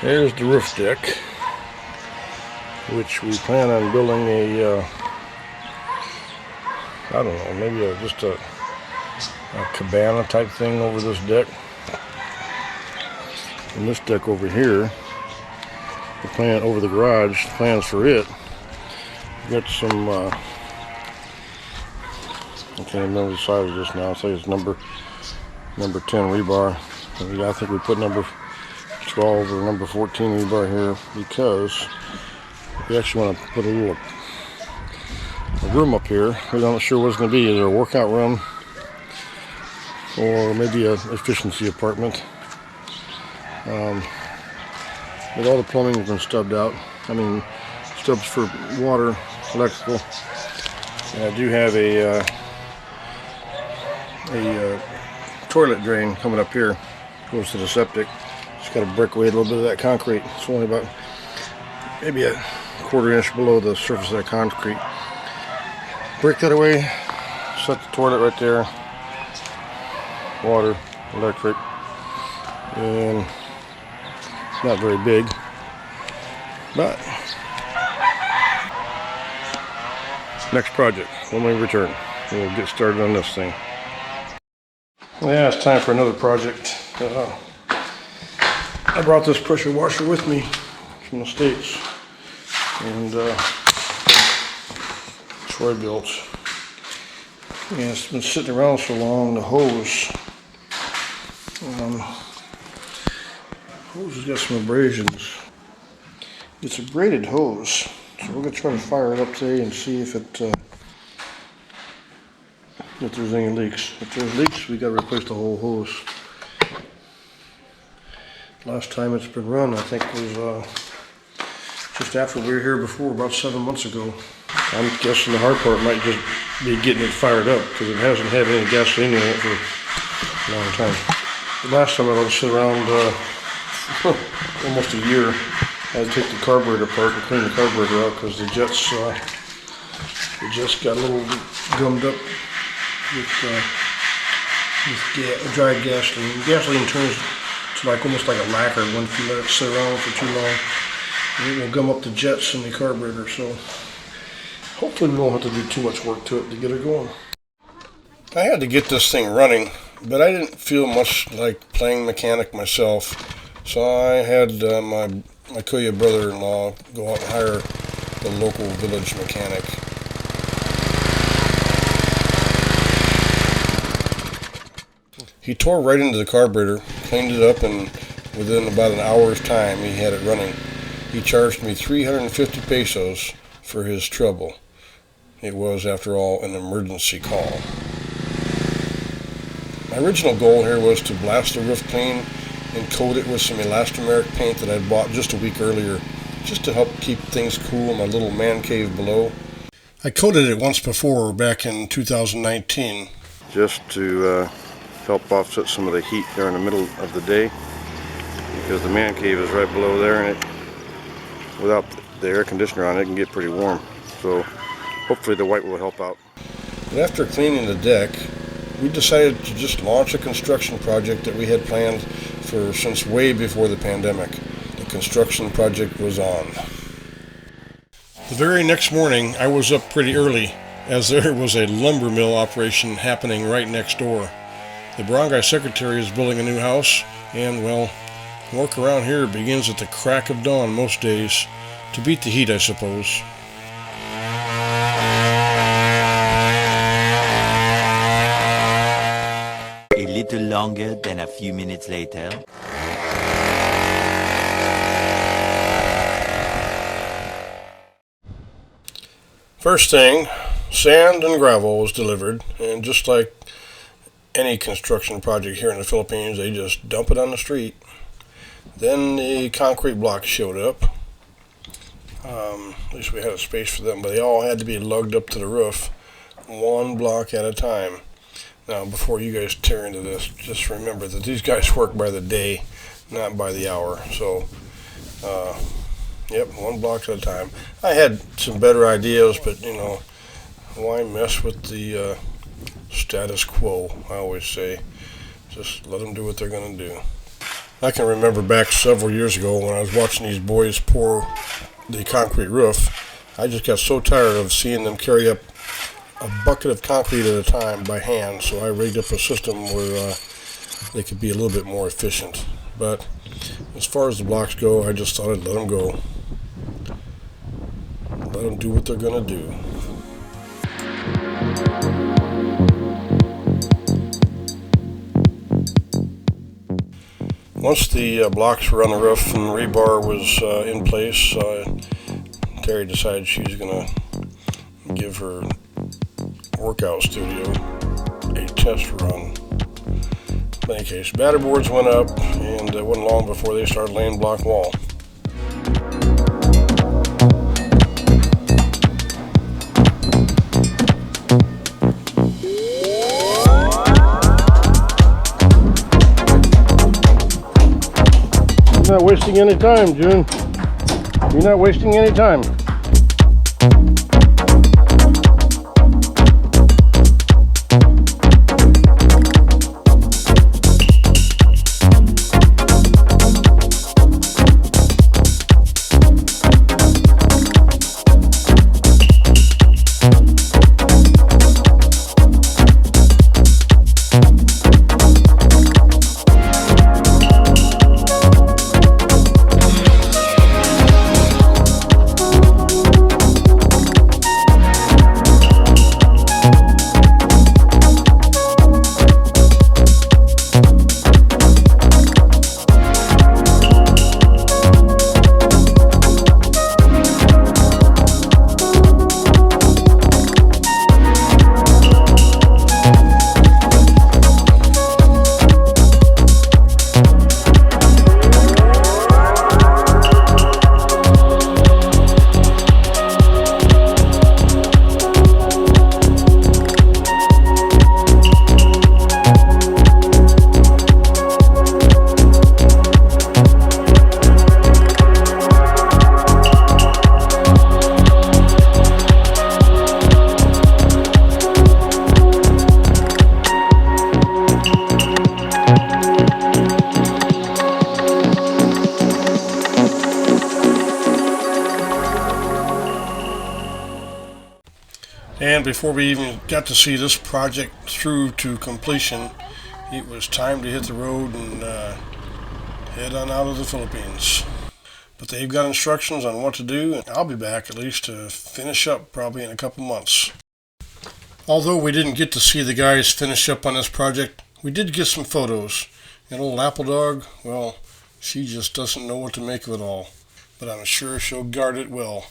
There's the roof deck, which we plan on building I don't know, maybe just a cabana type thing over this deck. And this deck over here, the plan over the garage, plans for it. Got some, I can't remember the size of this now. I'll say it's number 10 rebar. And I think we put number 12 or number 14 rebar here because we actually want to put a room up here. We're not sure what it's going to be, either a workout room or maybe an efficiency apartment. But all the plumbing has been stubbed out. I mean, stubs for water, electrical. And I do have a toilet drain coming up here. Goes to the septic. Just got to break away a little bit of that concrete. It's only about maybe a quarter inch below the surface of that concrete. Break that away. Set the toilet right there. Water, electric, and it's not very big, but next project when we return, we'll get started on this thing. Yeah, it's time for another project. I brought this pressure washer with me from the States, and Troy built. Yeah, it's been sitting around so long. The hose has got some abrasions. It's a braided hose, so we're gonna try to fire it up today and see if there's any leaks. If there's leaks, we gotta replace the whole hose. Last time it's been run, I think, was just after we were here before, about 7 months ago. I'm guessing the hard part might just be getting it fired up because it hasn't had any gasoline in it for a long time. The last time I let it sit around almost a year. I had to take the carburetor apart and clean the carburetor out because the jets got a little gummed up with dry gasoline. Gasoline turns to almost like a lacquer when you let it sit around for too long. It will gum up the jets in the carburetor. So hopefully we won't have to do too much work to it to get it going. I had to get this thing running, but I didn't feel much like playing mechanic myself, so I had my Kuya brother-in-law go out and hire the local village mechanic. He tore right into the carburetor, cleaned it up, and within about an hour's time he had it running. He charged me 350 pesos for his trouble. It was, after all, an emergency call. My original goal here was to blast the roof clean and coat it with some elastomeric paint that I'd bought just a week earlier, just to help keep things cool in my little man cave below. I coated it once before, back in 2019. Just to help offset some of the heat during the middle of the day, because the man cave is right below there, and without the air conditioner on, it can get pretty warm. So hopefully the white will help out. But after cleaning the deck, we decided to just launch a construction project that we had planned for since way before the pandemic. The construction project was on. The very next morning, I was up pretty early, as there was a lumber mill operation happening right next door. The barangay secretary is building a new house, and, well, work around here begins at the crack of dawn most days, to beat the heat, I suppose. A little longer than a few minutes later. First thing, sand and gravel was delivered, and just like any construction project here in the Philippines, they just dump it on the street. Then the concrete blocks showed up. At least we had a space for them, but they all had to be lugged up to the roof, one block at a time. Now, before you guys tear into this, just remember that these guys work by the day, not by the hour. So, yep, one block at a time. I had some better ideas, but, why mess with the status quo, I always say. Just let them do what they're going to do. I can remember back several years ago when I was watching these boys pour the concrete roof. I just got so tired of seeing them carry up a bucket of concrete at a time by hand, so I rigged up a system where they could be a little bit more efficient. But as far as the blocks go, I just thought I'd let them go. Let them do what they're going to do. Once the blocks were on the roof and the rebar was in place, Terry decided she was going to give her workout studio a test run. In any case, batter boards went up, and it wasn't long before they started laying block wall. You're not wasting any time, June. You're not wasting any time. And before we even got to see this project through to completion, it was time to hit the road and head on out of the Philippines. But they've got instructions on what to do, and I'll be back at least to finish up probably in a couple months. Although we didn't get to see the guys finish up on this project, we did get some photos. And old Apple Dog, well, she just doesn't know what to make of it all. But I'm sure she'll guard it well.